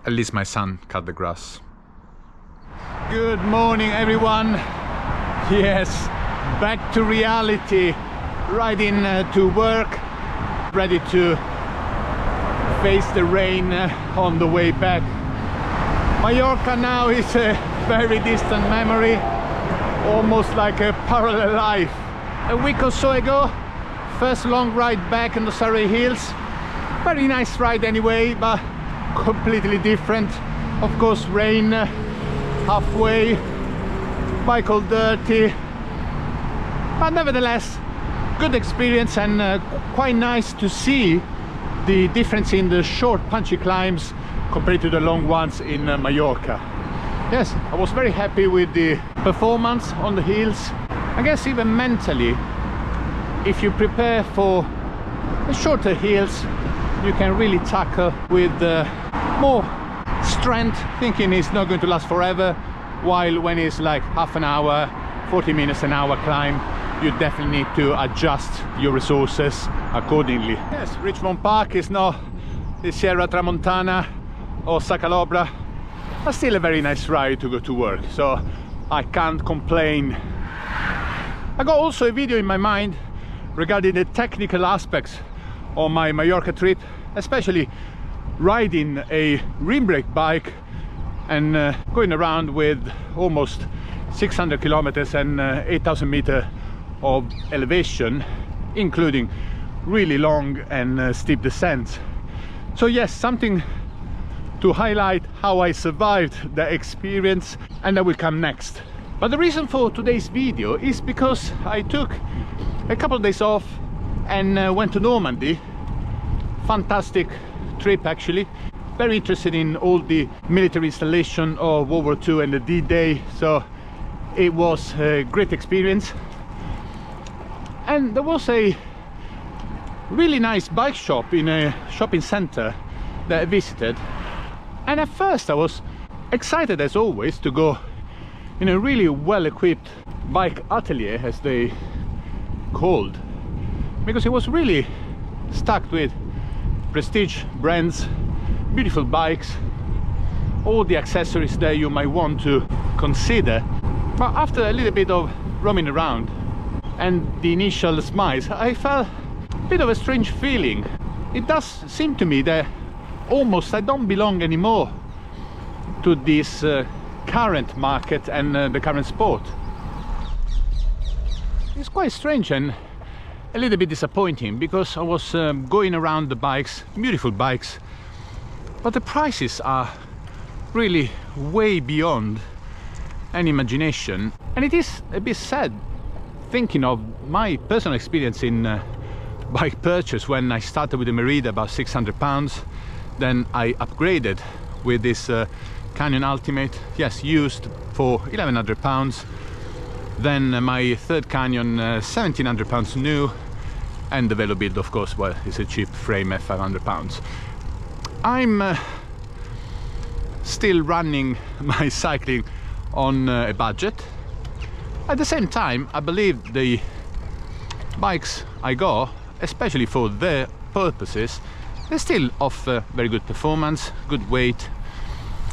At least my son cut the grass. Good morning, everyone. Yes, back to reality. Riding to work, ready to face the rain on the way back. Mallorca now is a very distant memory, almost like a parallel life. A week or so ago, first long ride back in the Surrey Hills. Very nice ride anyway, but completely different. Of course, rain halfway, bike all dirty, but nevertheless good experience, and quite nice to see the difference in the short punchy climbs compared to the long ones in Mallorca. Yes, I was very happy with the performance on the hills. I guess even mentally, if you prepare for the shorter hills, you can really tackle with more strength, thinking it's not going to last forever, while when it's like half an hour, 40 minutes an hour climb, you definitely need to adjust your resources accordingly. Yes, Richmond Park is not the Sierra Tramontana or Sacalobra, but still a very nice ride to go to work, so I can't complain. I got also a video in my mind regarding the technical aspects of my Mallorca trip, especially riding a rim brake bike and going around with almost 600 kilometers and 8,000 meters of elevation, including really long and steep descents. So yes, something to highlight how I survived the experience, and that will come next. But the reason for today's video is because I took a couple of days off and went to Normandy. Fantastic trip actually. Very interested in all the military installation of World War II and the D-Day, so it was a great experience. And there was a really nice bike shop in a shopping center that I visited, and at first I was excited as always to go in a really well-equipped bike atelier, as they called, because it was really stacked with prestige brands, beautiful bikes, all the accessories that you might want to consider. But after a little bit of roaming around and the initial smiles, I felt a bit of a strange feeling. It does seem to me that almost I don't belong anymore to this current market and the current sport. It's quite strange and a little bit disappointing, because I was going around the bikes, beautiful bikes, but the prices are really way beyond any imagination. And it is a bit sad thinking of my personal experience in bike purchase, when I started with the Merida about £600, then I upgraded with this Canyon Ultimate, yes, used for £1,100, then my third Canyon £1,700 new, and the Velo Build, of course, well, it's a cheap frame at £500. I'm still running my cycling on a budget. At the same time, I believe the bikes I got, especially for their purposes, they still offer very good performance, good weight,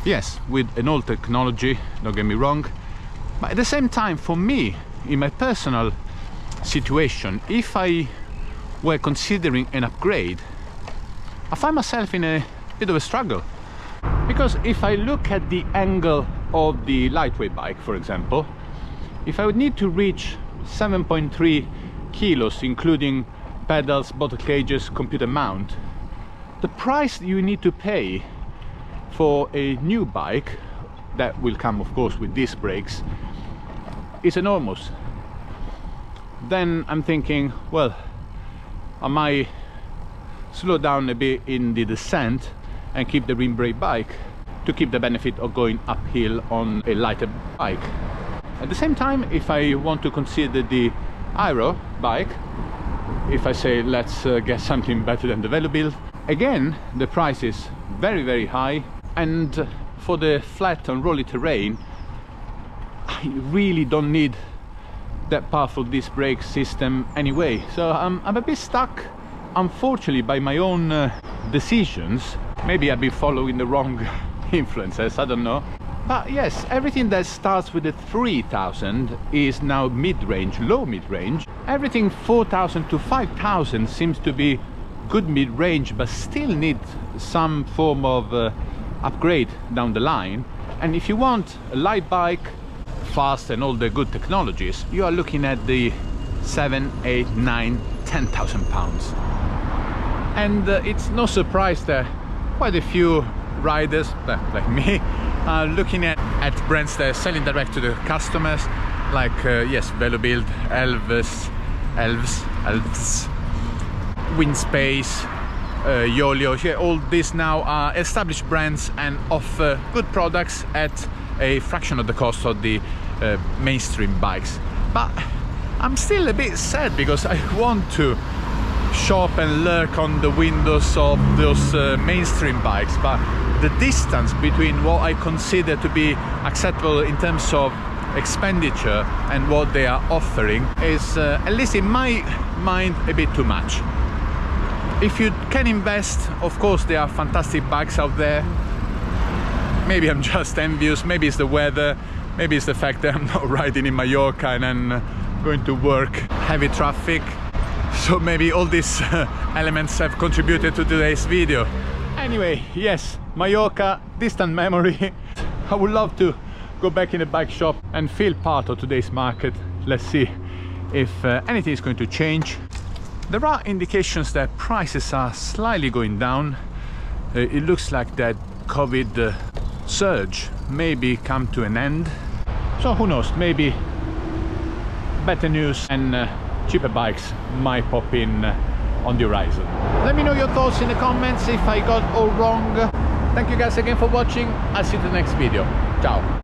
yes, with an old technology, don't get me wrong, but at the same time, for me, in my personal situation, if I were considering an upgrade, I find myself in a bit of a struggle, because if I look at the angle of the lightweight bike, for example, if I would need to reach 7.3 kilos, including pedals, bottle cages, computer mount, the price you need to pay for a new bike that will come, of course, with disc brakes is enormous. Then I'm thinking, well, I might slow down a bit in the descent and keep the rim brake bike to keep the benefit of going uphill on a lighter bike. At the same time, if I want to consider the aero bike, if I say let's get something better than the Velo Build, again the price is very, very high, and for the flat and rolly terrain I really don't need that powerful disc brake system anyway. So I'm a bit stuck, unfortunately, by my own decisions. Maybe I've been following the wrong influencers, I don't know. But yes, everything that starts with the 3000 is now mid-range, low mid-range. Everything 4000 to 5000 seems to be good mid-range, but still need some form of upgrade down the line. And if you want a light bike, fast and all the good technologies, you are looking at the 7, 8, 9, 10,000 pounds. And it's no surprise that quite a few riders like me are looking at brands that are selling direct to the customers, like yes, Velobuild, Elves, Windspace, Yolio. Yeah, all these now are established brands and offer good products at a fraction of the cost of the mainstream bikes. But I'm still a bit sad because I want to shop and lurk on the windows of those mainstream bikes, but the distance between what I consider to be acceptable in terms of expenditure and what they are offering is, at least in my mind, a bit too much. If you can invest, of course there are fantastic bikes out there. Maybe I'm just envious, maybe it's the weather, maybe it's the fact that I'm not riding in Mallorca and I'm going to work, heavy traffic. So maybe all these elements have contributed to today's video. Anyway, yes, Mallorca, distant memory. I would love to go back in a bike shop and feel part of today's market. Let's see if anything is going to change. There are indications that prices are slightly going down. It looks like that COVID surge maybe come to an end. So who knows, maybe better news and cheaper bikes might pop in on the horizon. Let me know your thoughts in the comments if I got all wrong. Thank you guys again for watching. I'll see you in the next video. Ciao.